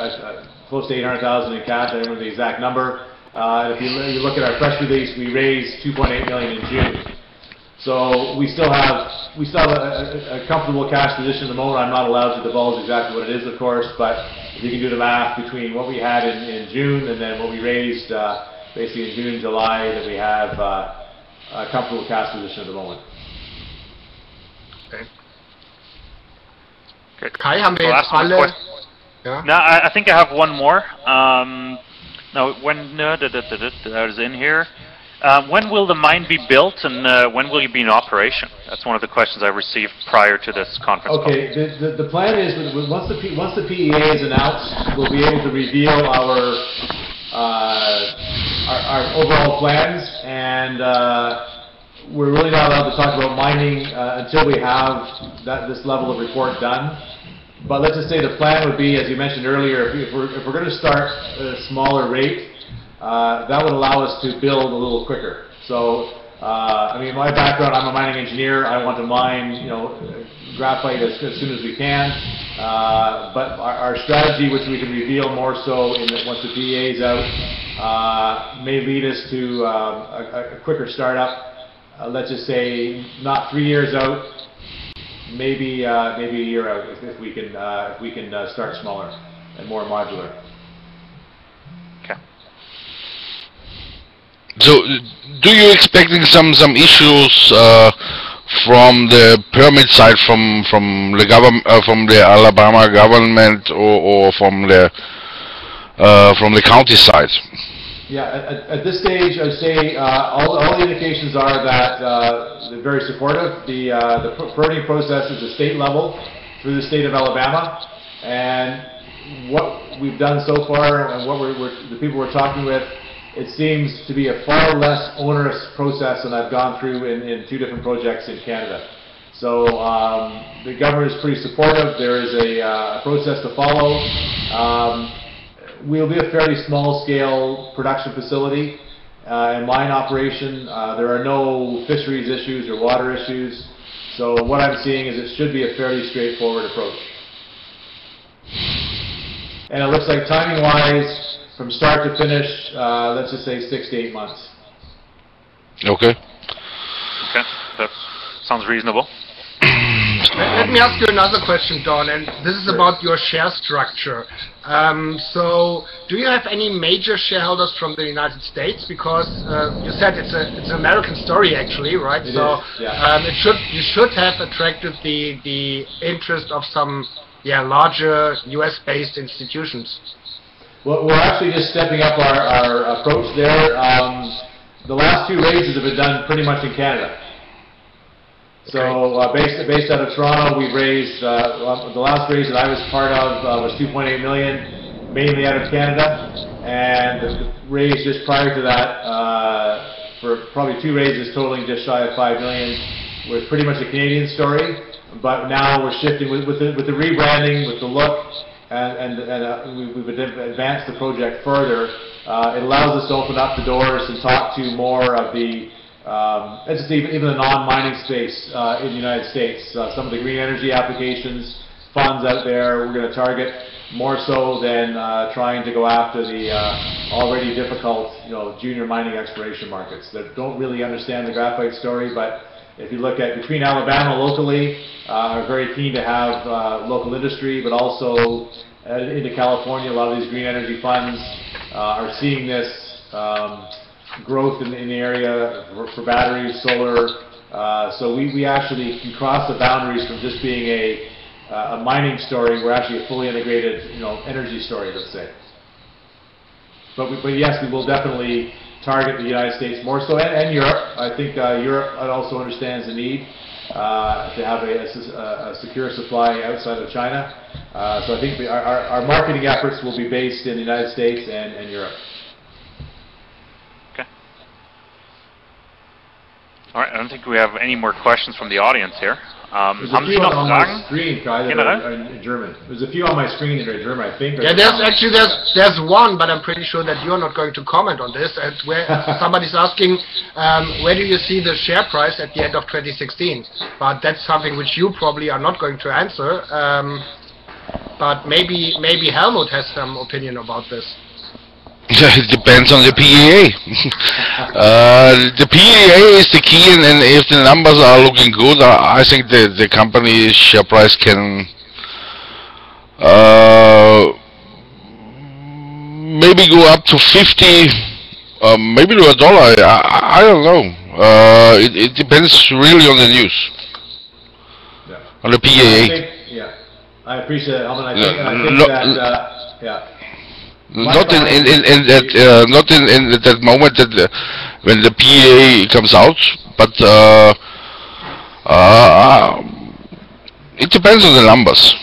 close to 800,000 in cash. I don't remember the exact number. If you look at our press release, we raised 2.8 million in June. So we still have a comfortable cash position at the moment. I'm not allowed to divulge exactly what it is, of course, but if you can do the math between what we had in June and then what we raised basically in June and July, that we have a comfortable cash position at the moment. Okay. Good. Kai, haben wir jetzt alle? Ja? No, I think I have one more. Now, that is in here. When will the mine be built, and when will you be in operation? That's one of the questions I received prior to this conference call. Okay, the plan is once the PEA is announced, we'll be able to reveal our overall plans, and we're really not allowed to talk about mining until we have this level of report done. But let's just say the plan would be, as you mentioned earlier, if we're going to start at a smaller rate, that would allow us to build a little quicker. So, I mean, my background, I'm a mining engineer. I want to mine, you know, graphite as soon as we can. But our strategy, which we can reveal more so once the PEA is out, may lead us to a quicker startup. Let's just say not 3 years out, maybe a year out, if we can start smaller and more modular. So, do you expecting some issues from the permit side from the government, from the Alabama government, or from the county side? Yeah, at this stage, I'd say all the indications are that they're very supportive. The permitting process is a state level through the state of Alabama, and what we've done so far, and what the people we're talking with, it seems to be a far less onerous process than I've gone through in 2 different projects in Canada. So the government is pretty supportive. There is a process to follow. We'll be a fairly small-scale production facility and mine operation. There are no fisheries issues or water issues. So what I'm seeing is it should be a fairly straightforward approach. And it looks like timing-wise, from start to finish, let's just say 6 to 8 months. Okay. Okay, that sounds reasonable. Let me ask you another question, Don, and this is about your share structure. So, do you have any major shareholders from the United States? Because you said it's an American story, actually, right? It so, is, yeah. You should have attracted the interest of some, larger U.S.-based institutions. Well, we're actually just stepping up our approach there. The last 2 raises have been done pretty much in Canada. So based out of Toronto, we've raised, the last raise that I was part of was 2.8 million, mainly out of Canada. And the raise just prior to that, for probably 2 raises totaling just shy of 5 million, was pretty much a Canadian story. But now we're shifting with the rebranding, with the look, and we've advanced the project further. It allows us to open up the doors and talk to more of the, even the non-mining space in the United States. Some of the green energy applications, funds out there, we're going to target more so than trying to go after the already difficult, junior mining exploration markets that don't really understand the graphite story, but If you look at between Alabama locally, are very keen to have local industry, but also into California, a lot of these green energy funds are seeing this growth in the area for batteries, solar. So we actually can cross the boundaries from just being a mining story. We're actually a fully integrated, energy story, let's say. But yes, we will definitely target the United States more so, and Europe. I think Europe also understands the need to have a secure supply outside of China. So I think our marketing efforts will be based in the United States and Europe. Okay. All right, I don't think we have any more questions from the audience here. There's a few on my screen, Kai, that are in German. There's a few on my screen that are in German, I think. Yeah, there's one, but I'm pretty sure that you're not going to comment on this. And where somebody's asking, where do you see the share price at the end of 2016? But that's something which you probably are not going to answer. But maybe Helmut has some opinion about this. It depends on the PEA. The PEA is the key, and if the numbers are looking good, I think the company's share price can maybe go up to 50, maybe to $1. I don't know. It depends really on the news, on the PEA. I appreciate it, Helmut. I think that, yeah. Not in that moment that when the PEA comes out, but it depends on the numbers.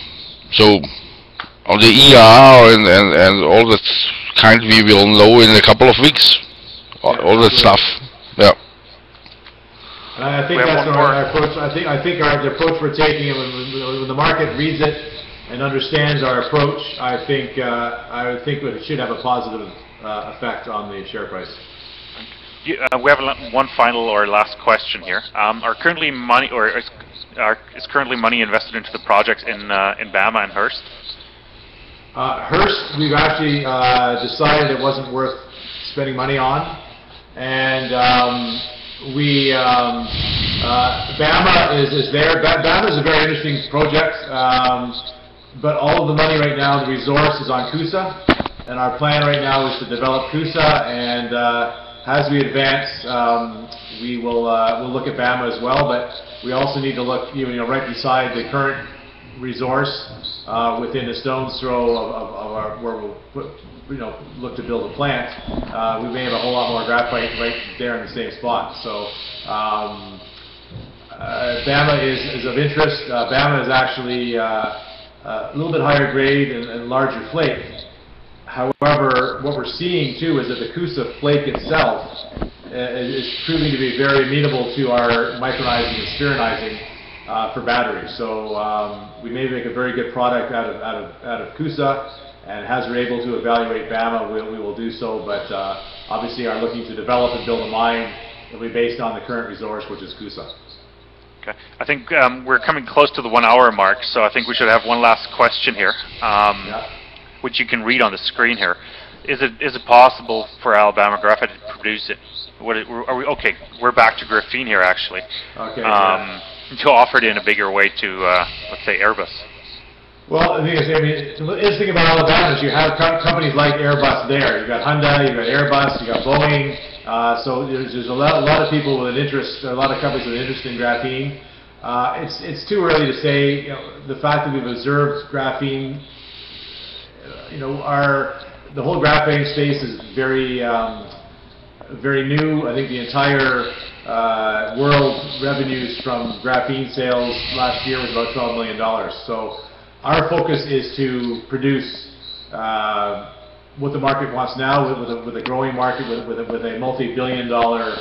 So on the ER and all that kind, we will know in a couple of weeks. All that stuff. Yeah. I think that's our approach. I think the approach we're taking, when the market reads it and understands our approach, I think it should have a positive effect on the share price. We have one final or last question here. Is currently money invested into the projects in Bama and Hearst? Hearst, we've actually decided it wasn't worth spending money on, and Bama is there. Bama is a very interesting project. But all of the money right now, the resource is on Coosa, and our plan right now is to develop Coosa, and as we advance, we'll look at Bama as well, but we also need to look right beside the current resource within a stone's throw of where we'll look to build a plant. We may have a whole lot more graphite right there in the same spot. So Bama is of interest. Bama is actually a little bit higher grade and larger flake. However, what we're seeing too is that the Coosa flake itself is proving to be very amenable to our micronizing and spheronizing for batteries. So we may make a very good product out of Coosa, and as we're able to evaluate Bama, we will do so. But obviously, are looking to develop and build a mine will be based on the current resource, which is Coosa. Okay. I think we're coming close to the 1 hour mark, so I think we should have one last question here, which you can read on the screen here. Is it possible for Alabama Graphite to produce it? Okay, we're back to graphene here actually. Okay. To offer it in a bigger way to let's say Airbus. Well, the thing is, the interesting about Alabama is you have companies like Airbus there. You've got Hyundai, you've got Airbus, you've got Boeing. So there's a lot of people with an interest, a lot of companies with an interest in graphene. It's too early to say. The fact that we've observed graphene, the whole graphene space is very, very new. I think the entire world revenues from graphene sales last year was about $12 million. So our focus is to produce what the market wants now, with a growing market, with a multi-billion-dollar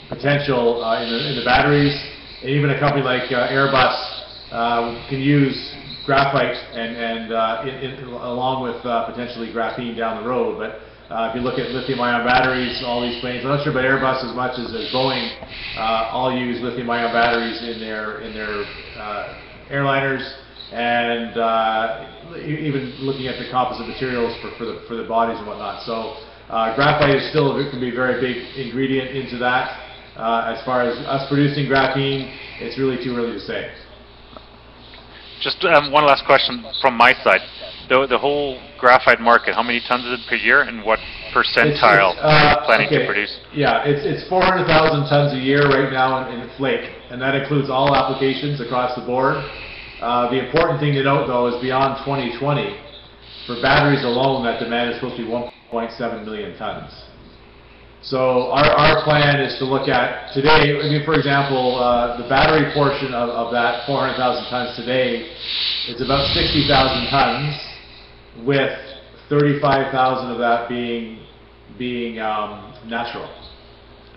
potential in the batteries. And even a company like Airbus can use graphite and along with potentially graphene down the road. But if you look at lithium-ion batteries, all these planes, I'm not sure about Airbus as much as Boeing, all use lithium-ion batteries in their airliners. And even looking at the composite materials for the bodies and whatnot. So graphite is still can be a very big ingredient into that. As far as us producing graphene, it's really too early to say. Just one last question from my side. The whole graphite market, how many tons is it per year, and what percentile are you planning to produce? Yeah, it's 400,000 tons a year right now in flake, and that includes all applications across the board. The important thing to note, though, is beyond 2020, for batteries alone, that demand is supposed to be 1.7 million tons. So our plan is to look at today, I mean, for example, the battery portion of that 400,000 tons today is about 60,000 tons, with 35,000 of that being natural.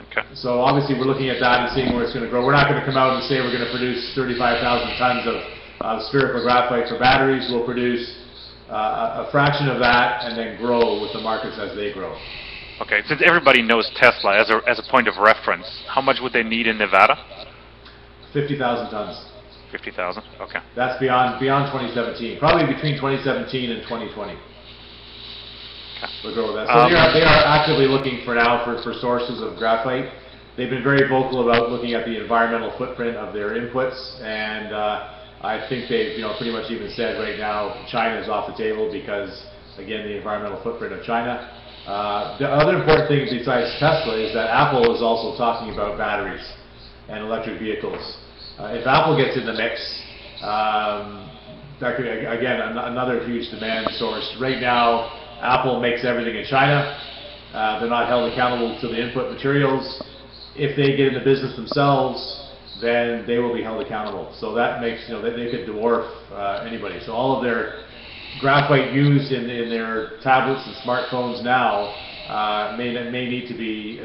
Okay. So obviously we're looking at that and seeing where it's going to grow. We're not going to come out and say we're going to produce 35,000 tons of spherical graphite for batteries. We'll produce a fraction of that and then grow with the markets as they grow. Okay, since everybody knows Tesla as a point of reference, how much would they need in Nevada? 50,000 tons. 50,000, okay. That's beyond 2017, probably between 2017 and 2020. Okay. We'll go with that. So they are actively looking for now for sources of graphite. They've been very vocal about looking at the environmental footprint of their inputs, and I think they've pretty much even said right now China is off the table because, again, the environmental footprint of China. The other important thing besides Tesla is that Apple is also talking about batteries and electric vehicles. If Apple gets in the mix, that could, again, another huge demand source. Right now, Apple makes everything in China. They're not held accountable to the input materials. If they get in the business themselves, then they will be held accountable. So that makes, they could dwarf anybody. So all of their graphite used in their tablets and smartphones now may need to be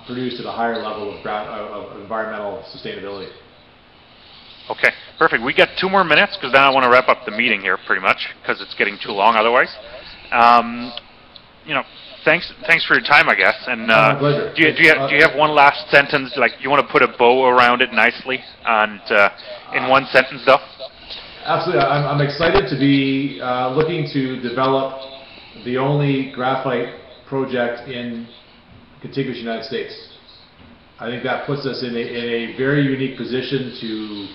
produced at a higher level of environmental sustainability. Okay, perfect. We got 2 more minutes because then I want to wrap up the meeting here pretty much because it's getting too long otherwise. Thanks for your time, I guess. And do you have one last sentence, like you want to put a bow around it nicely and in one sentence though? Absolutely. I'm excited to be looking to develop the only graphite project in contiguous United States. I think that puts us in a very unique position to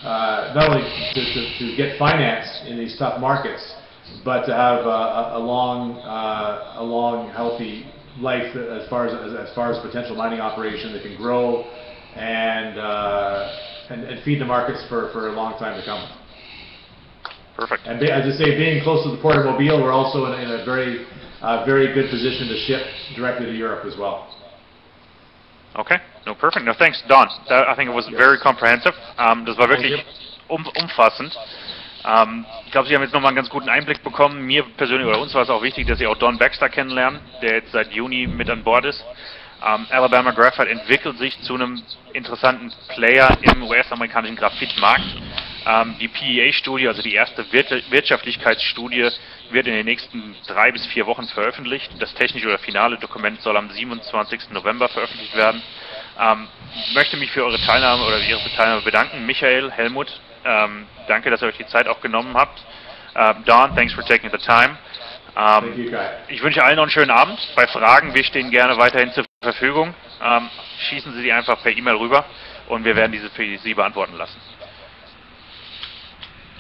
not only to get financed in these tough markets, but to have a long, healthy life as far as potential mining operation that can grow and feed the markets for a long time to come. Perfect. And as I say, being close to the Port of Mobile, we're also in a very good position to ship directly to Europe as well. Okay, no, perfect. No, thanks, Don. I think it was very comprehensive. Das war wirklich umfassend. Ich glaube, Sie haben jetzt nochmal einen ganz guten Einblick bekommen. Mir persönlich oder uns war es auch wichtig, dass Sie auch Don Baxter kennenlernen, der jetzt seit Juni mit an Bord ist. Alabama Graphite entwickelt sich zu einem interessanten Player im US-amerikanischen Graphitmarkt. Die PEA-Studie, also die erste Wirtschaftlichkeitsstudie, wird in den nächsten 3 bis 4 Wochen veröffentlicht. Das technische oder finale Dokument soll am 27. November veröffentlicht werden. Ich möchte mich für eure Teilnahme oder Ihre Teilnahme bedanken. Michael, Helmut, danke, dass ihr euch die Zeit auch genommen habt. Don, thanks for taking the time. Ich wünsche allen noch einen schönen Abend. Bei Fragen, wir stehen gerne weiterhin zur Verfügung. Schießen Sie die einfach per E-Mail rüber und wir werden diese für Sie beantworten lassen.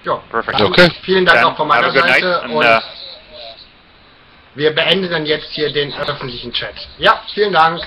Ja, perfekt. Okay. Vielen Dank auch von meiner Seite und wir beenden dann jetzt hier den öffentlichen Chat. Ja, vielen Dank.